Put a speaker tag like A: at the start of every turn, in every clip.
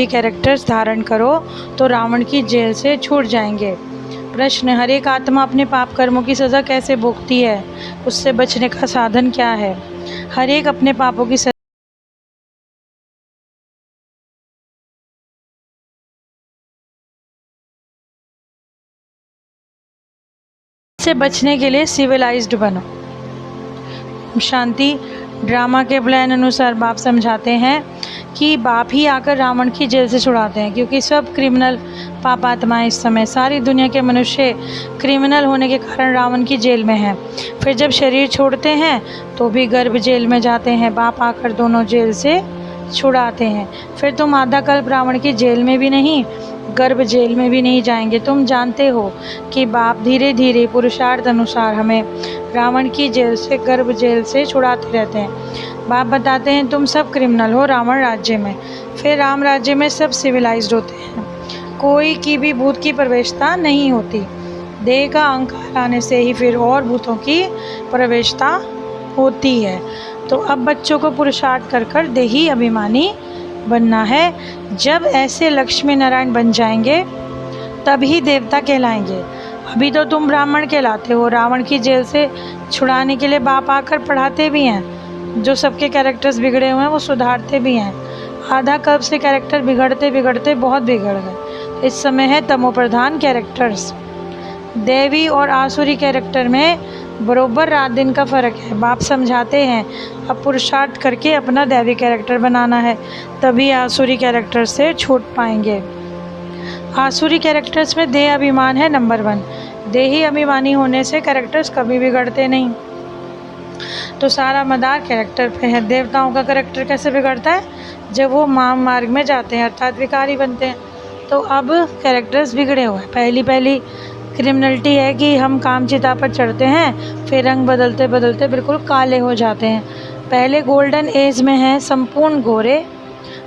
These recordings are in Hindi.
A: कैरेक्टर्स धारण करो तो रावण की जेल से छूट जाएंगे। प्रश्न, हर एक आत्मा अपने पाप कर्मों की सज़ा कैसे भुगतती है? उससे बचने का साधन क्या है? हर एक अपने पापों की सज़ा से बचने के लिए सिविलाइज्ड बनो। शांति। ड्रामा के प्लान अनुसार बाप समझाते हैं कि बाप ही आकर रावण की जेल से छुड़ाते हैं, क्योंकि सब क्रिमिनल पापात्माएं इस समय, सारी दुनिया के मनुष्य क्रिमिनल होने के कारण रावण की जेल में हैं। फिर जब शरीर छोड़ते हैं तो भी गर्भ जेल में जाते हैं। बाप आकर दोनों जेल से छुड़ाते हैं। फिर तुम आधा कल्प रावण की जेल में भी नहीं, गर्भ जेल में भी नहीं जाएंगे। तुम जानते हो कि बाप धीरे धीरे पुरुषार्थ अनुसार हमें रावण की जेल से, गर्भ जेल से छुड़ाते रहते हैं। बाप बताते हैं तुम सब क्रिमिनल हो रावण राज्य में, फिर राम राज्य में सब सिविलाइज्ड होते हैं। कोई की भी भूत की प्रवेशता नहीं होती। देह का अहंकार आने से ही फिर और भूतों की प्रवेशता होती है। तो अब बच्चों को पुरुषार्थ कर कर देही अभिमानी बनना है। जब ऐसे लक्ष्मी नारायण बन जाएंगे तभी देवता कहलाएंगे। अभी तो तुम ब्राह्मण कहलाते हो। रावण की जेल से छुड़ाने के लिए बाप आकर पढ़ाते भी हैं। जो सबके कैरेक्टर्स बिगड़े हुए हैं वो सुधारते भी हैं। आधा कल्प से कैरेक्टर बिगड़ते बिगड़ते बहुत बिगड़ गए। इस समय है तमोप्रधान कैरेक्टर्स। देवी और आसुरी कैरेक्टर में बरोबर रात दिन का फ़र्क है। बाप समझाते हैं अब पुरुषार्थ करके अपना दैवी कैरेक्टर बनाना है, तभी आसुरी कैरेक्टर से छूट पाएंगे। आसुरी कैरेक्टर्स में देह अभिमान है नंबर 1। देही अभिमानी होने से कैरेक्टर्स कभी बिगड़ते नहीं। तो सारा मदार कैरेक्टर पे है। देवताओं का कैरेक्टर कैसे बिगड़ता है? जब वो माम मार्ग में जाते हैं अर्थात विकारी बनते हैं। तो अब कैरेक्टर्स बिगड़े हुए हैं। पहली क्रिमिनलिटी है कि हम कामचिता पर चढ़ते हैं, फिर रंग बदलते बदलते बिल्कुल काले हो जाते हैं। पहले गोल्डन एज में हैं संपूर्ण गोरे,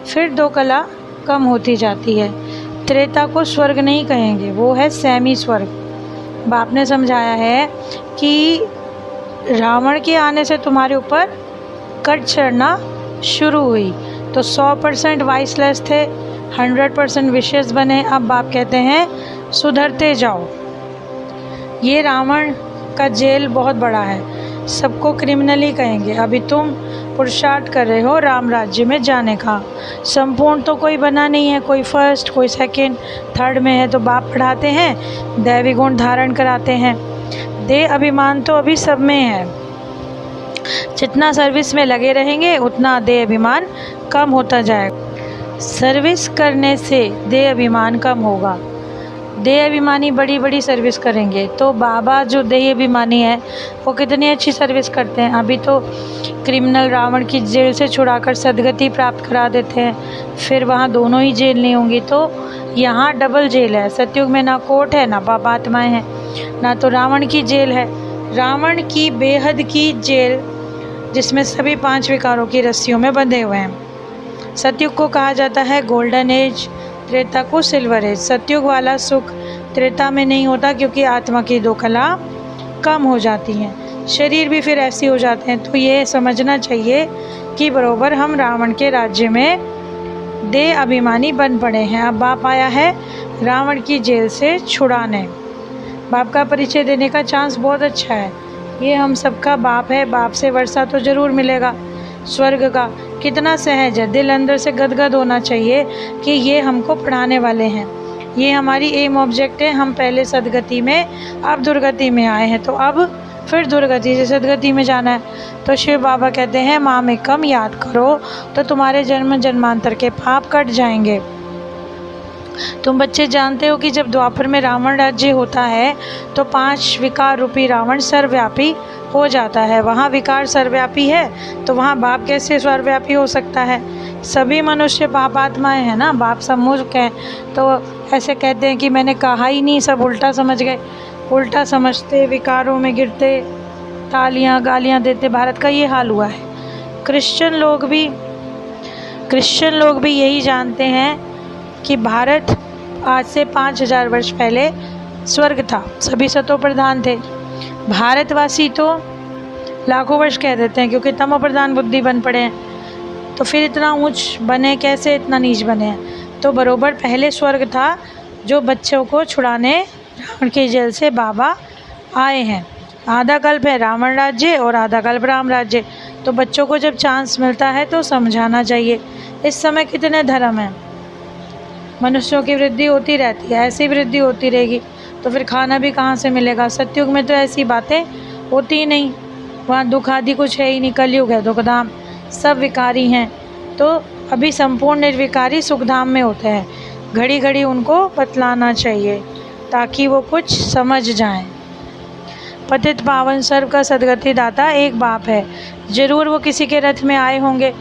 A: फिर 2 कला कम होती जाती है। त्रेता को स्वर्ग नहीं कहेंगे, वो है सेमी स्वर्ग। बाप ने समझाया है कि रावण के आने से तुम्हारे ऊपर कट चढ़ना शुरू हुई, तो 100% वाइसलेस थे, 100% विशेष बने। अब बाप कहते हैं सुधरते जाओ। ये रावण का जेल बहुत बड़ा है, सबको क्रिमिनल ही कहेंगे। अभी तुम पुरुषार्थ कर रहे हो राम राज्य में जाने का। संपूर्ण तो कोई बना नहीं है, कोई फर्स्ट, कोई सेकंड, थर्ड में है। तो बाप पढ़ाते हैं, दैवी गुण धारण कराते हैं। देह अभिमान तो अभी सब में है। जितना सर्विस में लगे रहेंगे उतना देह अभिमान कम होता जाएगा। सर्विस करने से देह अभिमान कम होगा। देह अभिमानी बड़ी बड़ी सर्विस करेंगे। तो बाबा जो देह अभिमानी है वो कितनी अच्छी सर्विस करते हैं। अभी तो क्रिमिनल रावण की जेल से छुड़ाकर सदगति प्राप्त करा देते हैं। फिर वहाँ दोनों ही जेल नहीं होंगी, तो यहाँ डबल जेल है। सतयुग में ना कोर्ट है, ना पापात्माएँ हैं, ना तो रावण की जेल है। रावण की बेहद की जेल जिसमें सभी 5 विकारों की रस्सियों में बंधे हुए हैं। सतयुग को कहा जाता है गोल्डन एज, त्रेता को सिल्वर एज। सतयुग वाला सुख त्रेता में नहीं होता, क्योंकि आत्मा की 2 कला कम हो जाती हैं, शरीर भी फिर ऐसे हो जाते हैं। तो ये समझना चाहिए कि बरोबर हम रावण के राज्य में देह अभिमानी बन पड़े हैं। अब बाप आया है रावण की जेल से छुड़ाने। बाप का परिचय देने का चांस बहुत अच्छा है। ये हम सबका बाप है। बाप से वर्षा तो ज़रूर मिलेगा स्वर्ग का। कितना सहज है, दिल अंदर से गदगद होना चाहिए कि ये हमको पढ़ाने वाले हैं। ये हमारी एम ऑब्जेक्ट है। हम पहले सदगति में, अब दुर्गति में आए हैं, तो अब फिर दुर्गति से सदगति में जाना है। तो शिव बाबा कहते हैं माँ में कम याद करो तो तुम्हारे जन्म जन्मांतर के पाप कट जाएंगे। तुम बच्चे जानते हो कि जब द्वापर में रावण राज्य होता है तो 5 विकार रूपी रावण सर्वव्यापी हो जाता है। वहाँ विकार सर्वव्यापी है तो वहाँ बाप कैसे सर्वव्यापी हो सकता है? सभी मनुष्य पापात्माएं हैं ना। बाप सम्मुख हैं तो ऐसे कहते हैं कि मैंने कहा ही नहीं, सब उल्टा समझ गए। उल्टा समझते, विकारों में गिरते, तालियां गालियां देते। भारत का ये हाल हुआ है। क्रिश्चियन लोग भी यही जानते हैं कि भारत आज से 5000 वर्ष पहले स्वर्ग था, सभी सतो प्रधान थे। भारतवासी तो लाखों वर्ष कह देते हैं, क्योंकि तमो प्रधान बुद्धि बन पड़े हैं। तो फिर इतना ऊंच बने कैसे, इतना नीच बने हैं? तो बरोबर पहले स्वर्ग था जो बच्चों को छुड़ाने रावण की जेल से बाबा आए हैं। आधा कल्प है रावण राज्य और आधा कल्प राम राज्य। तो बच्चों को जब चांस मिलता है तो समझाना चाहिए। इस समय कितने धर्म हैं, मनुष्यों की वृद्धि होती रहती है, ऐसी वृद्धि होती रहेगी तो फिर खाना भी कहाँ से मिलेगा। सतयुग में तो ऐसी बातें होती ही नहीं, वहाँ दुख आदि कुछ है ही नहीं। कलयुग है दुखधाम, सब विकारी हैं। तो अभी संपूर्ण निर्विकारी सुखधाम में होते हैं। घड़ी घड़ी उनको बतलाना चाहिए ताकि वो कुछ समझ जाएं। पतित पावन सर्व का सदगति दाता एक बाप है। जरूर वो किसी के रथ में आए होंगे।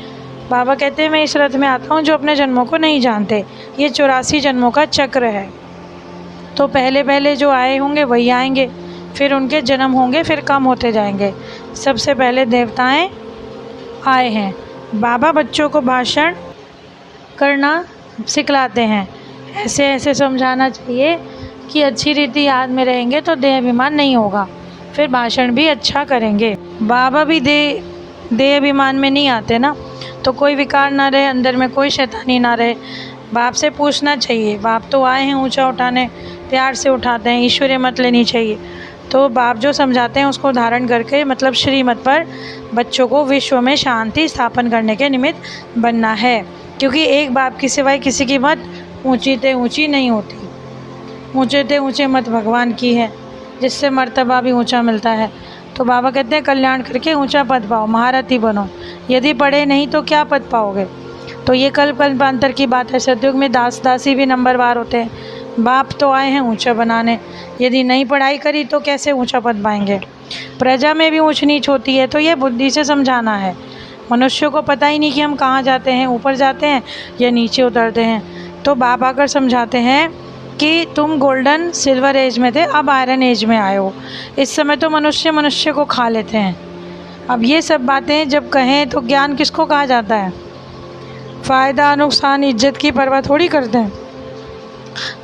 A: बाबा कहते हैं मैं इस रथ में आता हूँ जो अपने जन्मों को नहीं जानते। ये 84 जन्मों का चक्र है। तो पहले पहले जो आए होंगे वही आएंगे, फिर उनके जन्म होंगे, फिर कम होते जाएंगे। सबसे पहले देवताएं आए हैं। बाबा बच्चों को भाषण करना सिखलाते हैं। ऐसे ऐसे समझाना चाहिए कि अच्छी रीति याद में रहेंगे तो देह अभिमान नहीं होगा, फिर भाषण भी अच्छा करेंगे। बाबा भी देह अभिमान में नहीं आते ना, तो कोई विकार ना रहे, अंदर में कोई शैतानी ना रहे। बाप से पूछना चाहिए। बाप तो आए हैं ऊंचा उठाने, प्यार से उठाते हैं, ईश्वरीय मत लेनी चाहिए। तो बाप जो समझाते हैं उसको धारण करके मतलब श्रीमत पर बच्चों को विश्व में शांति स्थापन करने के निमित्त बनना है। क्योंकि एक बाप की सिवाय किसी की मत ऊंची ते ऊंची नहीं होती। ऊंचे ते ऊंचे मत भगवान की है, जिससे मर्तबा भी ऊंचा मिलता है। तो बाबा कहते हैं कल्याण करके ऊंचा पद पाओ, महारथी बनो। यदि पढ़े नहीं तो क्या पद पाओगे। तो ये कल्पांतर की बात है। सतयुग में दास दासी भी नंबरवार होते हैं। बाप तो आए हैं ऊंचा बनाने, यदि नहीं पढ़ाई करी तो कैसे ऊंचा पद पाएंगे। प्रजा में भी ऊंच नीच होती है, तो ये बुद्धि से समझाना है। मनुष्यों को पता ही नहीं कि हम कहाँ जाते हैं, ऊपर जाते हैं या नीचे उतरते हैं। तो बाप आकर समझाते हैं कि तुम गोल्डन सिल्वर एज में थे, अब आयरन एज में आए हो। इस समय तो मनुष्य को खा लेते हैं। अब ये सब बातें जब कहें तो ज्ञान किसको कहा जाता है। फ़ायदा नुकसान इज्जत की परवाह थोड़ी करते हैं।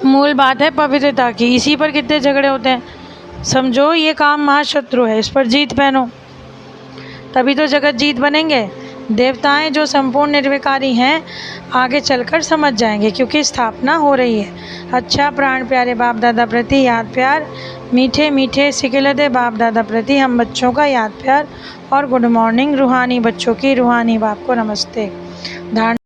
A: मूल बात है पवित्रता की। इसी पर कितने झगड़े होते हैं। समझो ये काम महाशत्रु है, इस पर जीत पहनो, तभी तो जगत जीत बनेंगे। देवताएं जो संपूर्ण निर्विकारी हैं आगे चलकर समझ जाएंगे, क्योंकि स्थापना हो रही है। अच्छा प्राण प्यारे बाप दादा प्रति याद प्यार, मीठे मीठे सिकिलदे बाप दादा प्रति हम बच्चों का याद प्यार और गुड मॉर्निंग। रूहानी बच्चों की रूहानी बाप को नमस्ते। धारण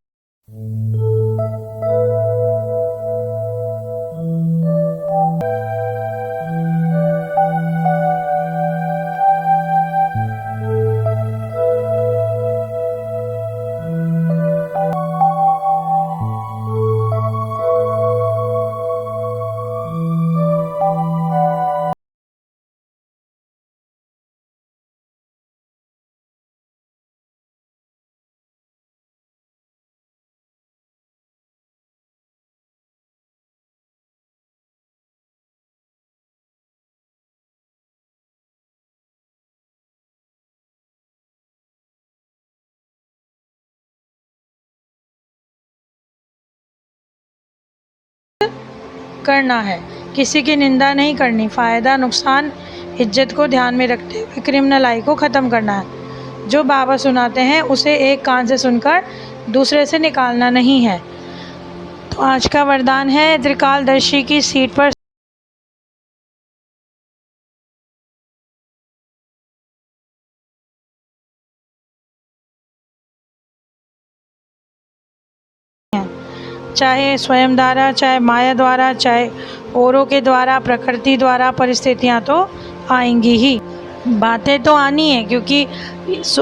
A: करना है, किसी की निंदा नहीं करनी। फ़ायदा नुकसान इज्जत को ध्यान में रखते हुए क्रिमिनल आई को ख़त्म करना है। जो बाबा सुनाते हैं उसे एक कान से सुनकर दूसरे से निकालना नहीं है। तो आज का वरदान है त्रिकालदर्शी की सीट पर चाहे स्वयं द्वारा, चाहे माया द्वारा, चाहे औरों के द्वारा, प्रकृति द्वारा, परिस्थितियां तो आएंगी ही। बातें तो आनी है, क्योंकि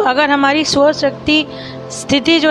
A: अगर हमारी सोच शक्ति स्थिति जो